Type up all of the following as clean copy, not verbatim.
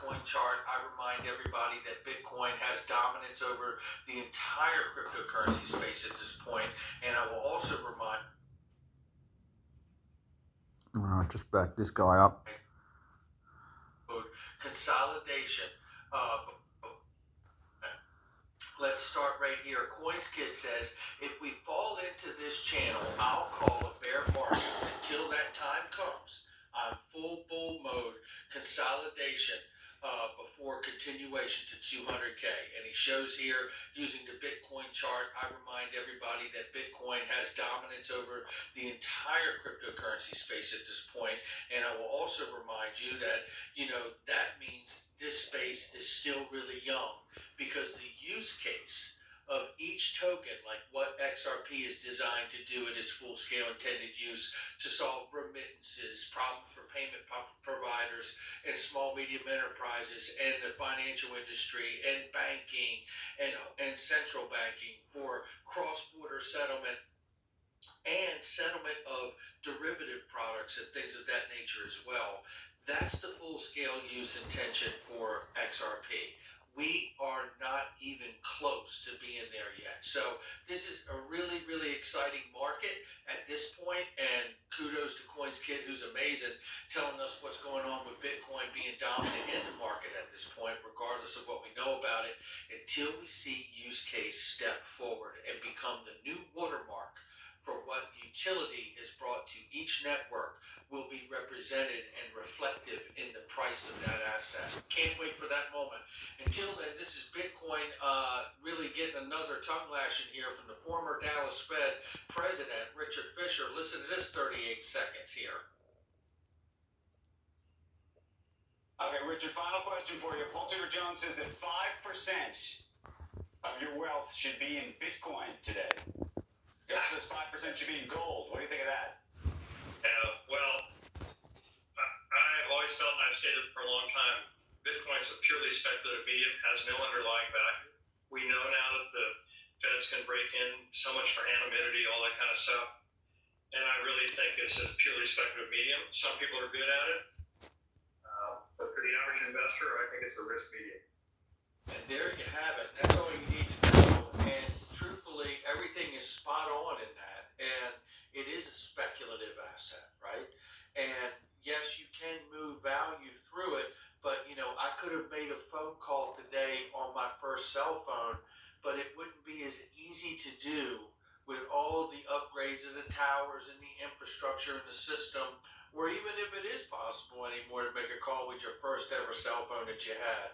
Bitcoin chart, I remind everybody that Bitcoin has dominance over the entire cryptocurrency space at this point, and I will also remind. Just back this guy up. Consolidation. Let's start right here. CoinsKid says, if we fall into this channel, I'll call a bear market. Until that time comes, I'm full bull mode, consolidation before continuation to 200K. And he shows here using the Bitcoin chart. I remind everybody that Bitcoin has dominance over the entire cryptocurrency space at this point. And I will also remind you that, that means this space is still really young, because the use case of each token, like what XRP is designed to do in its full-scale intended use to solve remittances, problems for payment providers and small medium enterprises and the financial industry and banking and central banking for cross-border settlement and settlement of derivative products and things of that nature as well. That's the full-scale use intention for XRP. We are not even close to being there yet. So this is a really, really exciting market at this point, and kudos to CoinsKid, who's amazing, telling us what's going on with Bitcoin being dominant in the market at this point, regardless of what we know about it, until we see use case step forward and become the new watermark for what utility is brought to each network will be represented and reflective in the price of that asset. Can't wait for that moment. Until then, this is Bitcoin really getting another tongue lashing here from the former Dallas Fed president, Richard Fisher. Listen to this 38 seconds here. Okay, Richard, final question for you. Paul Tudor Jones says that 5% of your wealth should be in Bitcoin today. It says 5% should be in gold. What do you think of that? Well, I've always felt, and I've stated for a long time, Bitcoin's a purely speculative medium, has no underlying value. We know now that the Feds can break in so much for anonymity, all that kind of stuff. And I really think it's a purely speculative medium. Some people are good at it. But for the average investor, I think it's a risk medium. And there you have it. That's all you need to know. And truthfully, everything is spot on in that. And it is a speculative asset, right? And yes, you can move value through it, but I could have made a phone call today on my first cell phone, but it wouldn't be as easy to do with all the upgrades of the towers and the infrastructure and the system, or even if it is possible anymore to make a call with your first ever cell phone that you had.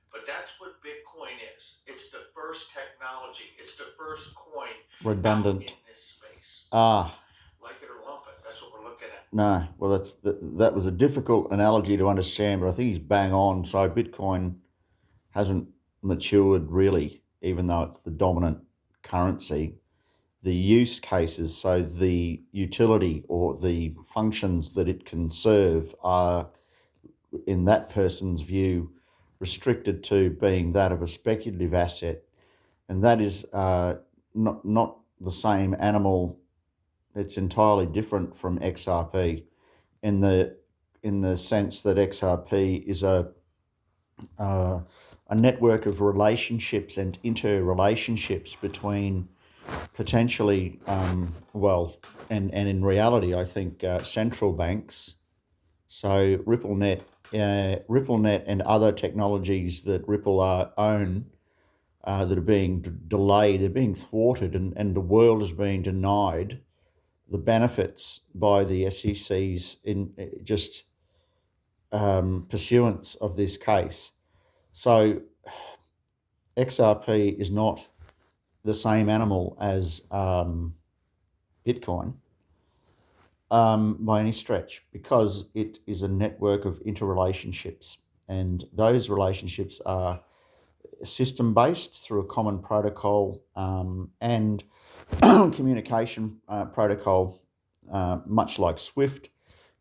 But that's what Bitcoin is. It's the first technology. It's the first coin Redundant. in this space. Like it or lump it. That's what we're looking at. No, well, that was a difficult analogy to understand, but I think he's bang on. So Bitcoin hasn't matured really, even though it's the dominant currency. The use cases, so the utility or the functions that it can serve are, in that person's view, restricted to being that of a speculative asset, and that is not the same animal. It's entirely different from XRP in the sense that XRP is a network of relationships and interrelationships between potentially, and in reality, I think central banks. So RippleNet and other technologies that Ripple own that are being delayed, they're being thwarted, and the world is being denied the benefits by the SEC's in just pursuance of this case. So XRP is not the same animal as Bitcoin by any stretch, because it is a network of interrelationships, and those relationships are system-based through a common protocol and communication protocol, much like SWIFT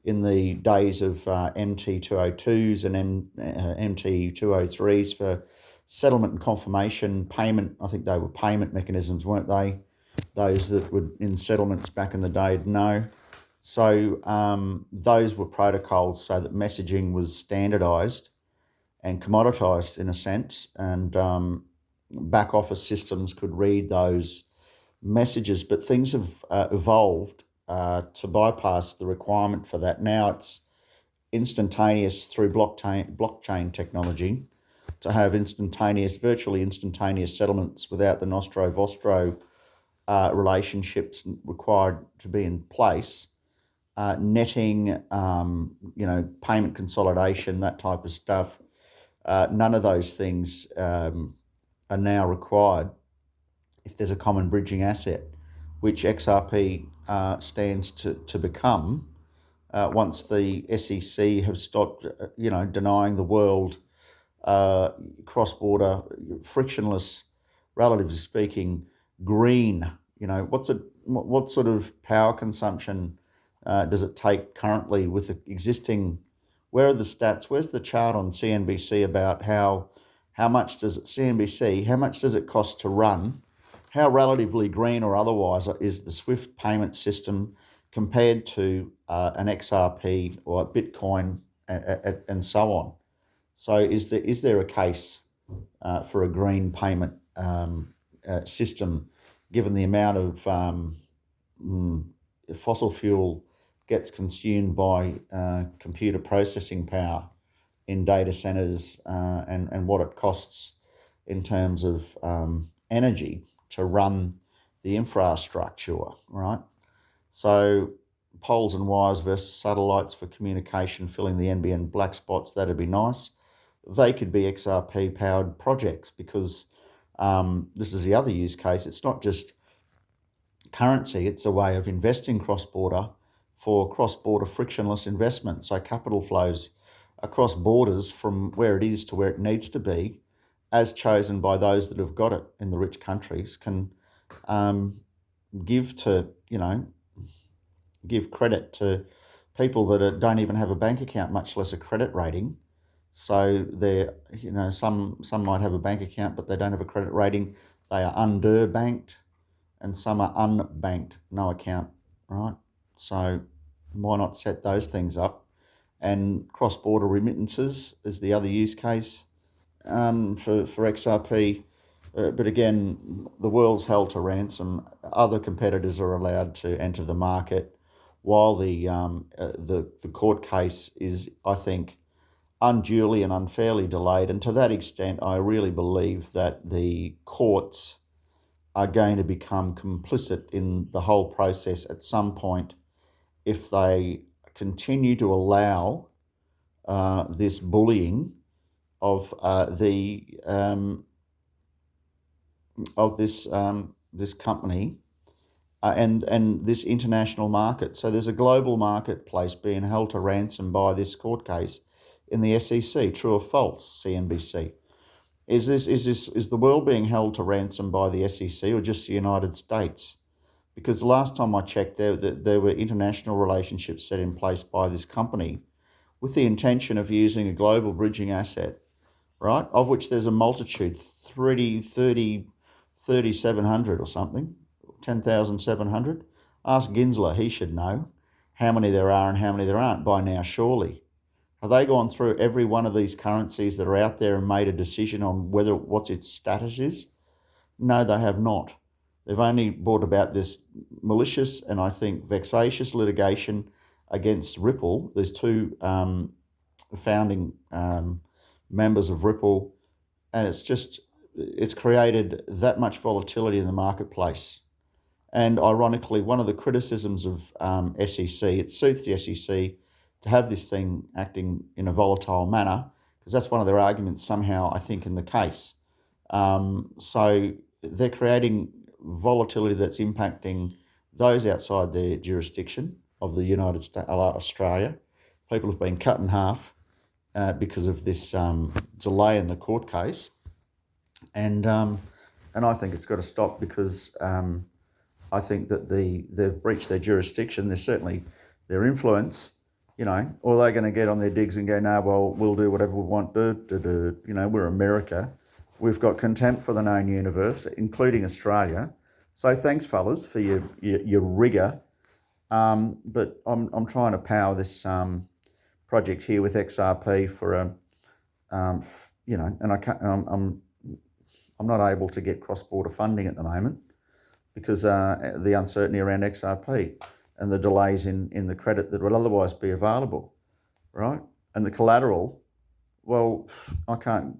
in the days of MT202s and MT203s for settlement and confirmation, payment. I think they were payment mechanisms, weren't they? Those that were in settlements back in the day, no. So those were protocols so that messaging was standardized, and commoditized in a sense, and back office systems could read those messages. But things have evolved to bypass the requirement for that. Now it's instantaneous through blockchain technology to have virtually instantaneous settlements without the nostro vostro relationships required to be in place. Netting, payment consolidation, that type of stuff. None of those things are now required if there's a common bridging asset, which XRP stands to become once the SEC have stopped, denying the world cross-border, frictionless, relatively speaking, green. What sort of power consumption does it take currently with the existing? Where are the stats? Where's the chart on CNBC about how much does it cost to run? How relatively green or otherwise is the SWIFT payment system compared to an XRP or a Bitcoin and so on? So is there a case for a green payment system, given the amount of fossil fuel gets consumed by computer processing power in data centers and what it costs in terms of energy to run the infrastructure, right? So poles and wires versus satellites for communication filling the NBN black spots, that'd be nice. They could be XRP powered projects, because this is the other use case. It's not just currency, it's a way of investing cross-border for cross-border frictionless investment. So capital flows across borders from where it is to where it needs to be, as chosen by those that have got it in the rich countries, can give credit to people that don't even have a bank account, much less a credit rating. So they're, some might have a bank account, but they don't have a credit rating. They are underbanked, and some are unbanked, no account, right? So why not set those things up? And cross-border remittances is the other use case for XRP. But again, the world's held to ransom. Other competitors are allowed to enter the market, while the court case is, I think, unduly and unfairly delayed. And to that extent, I really believe that the courts are going to become complicit in the whole process at some point if they continue to allow this bullying of this company and this international market. So there's a global marketplace being held to ransom by this court case in the SEC. True or false, CNBC? Is the world being held to ransom by the SEC or just the United States? Because the last time I checked, there were international relationships set in place by this company with the intention of using a global bridging asset, right, of which there's a multitude, 3,700 or something, 10,700. Ask Ginsler, he should know how many there are and how many there aren't by now, surely. Have they gone through every one of these currencies that are out there and made a decision on what its status is? No, they have not. They've only brought about this malicious and I think vexatious litigation against Ripple. There's two founding members of Ripple, and it's created that much volatility in the marketplace. And ironically, one of the criticisms of SEC, it suits the SEC to have this thing acting in a volatile manner, because that's one of their arguments somehow, I think, in the case. So they're creating volatility that's impacting those outside their jurisdiction of the United States, Australia. People have been cut in half because of this delay in the court case. And I think it's got to stop, because I think that they've breached their jurisdiction. There's certainly their influence, or they're going to get on their digs and go, no, well, we'll do whatever we want. We're America. We've got contempt for the known universe, including Australia. So thanks, fellas, for your rigour. But I'm trying to power this project here with XRP for you know, and I can't, I'm not able to get cross-border funding at the moment because the uncertainty around XRP and the delays in the credit that would otherwise be available, right? And the collateral, well, I can't,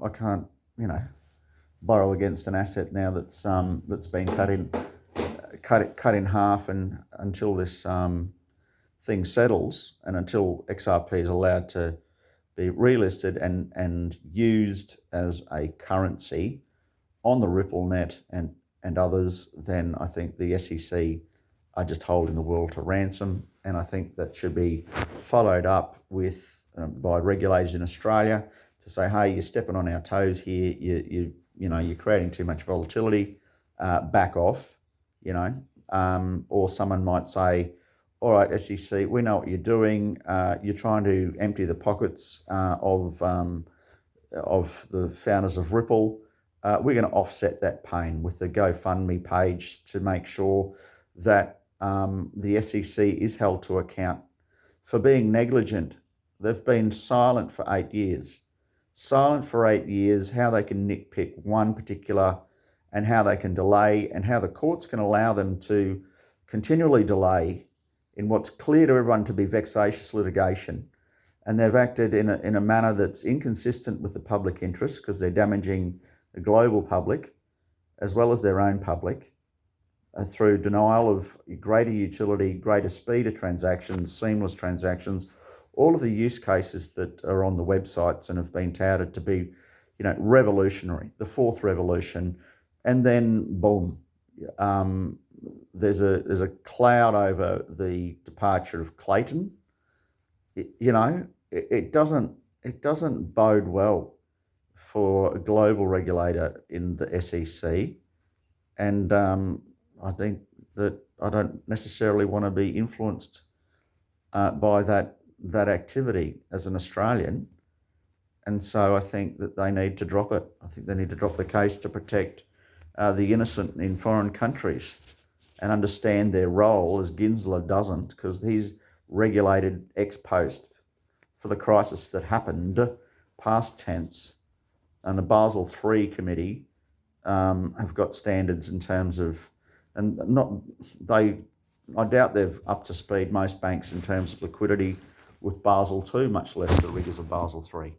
you know, borrow against an asset now that's been cut in half, and until this thing settles and until XRP is allowed to be relisted and used as a currency on the Ripple net and others, then I think the SEC are just holding the world to ransom, and I think that should be followed up with by regulators in Australia to say, hey, you're stepping on our toes here. You know, you're creating too much volatility. Back off. You know, or someone might say, all right, SEC, we know what you're doing. You're trying to empty the pockets of the founders of Ripple. We're going to offset that pain with the GoFundMe page to make sure that the SEC is held to account for being negligent. They've been silent for 8 years. Silent for 8 years, how they can nitpick one particular and how they can delay and how the courts can allow them to continually delay in what's clear to everyone to be vexatious litigation. And they've acted in a manner that's inconsistent with the public interest because they're damaging the global public as well as their own public through denial of greater utility, greater speed of transactions, seamless transactions, all of the use cases that are on the websites and have been touted to be, you know, revolutionary, the fourth revolution. And then boom, there's a cloud over the departure of Clayton. You know, it doesn't bode well for a global regulator in the SEC, and I think that I don't necessarily want to be influenced by that activity as an Australian, and so I think that they need to drop it. I think they need to drop the case to protect the innocent in foreign countries and understand their role, as Gensler doesn't, because he's regulated ex post for the crisis that happened, past tense, and the Basel III committee have got standards in terms of, and I doubt they've up to speed most banks in terms of liquidity with Basel II, much less the rigours of Basel III.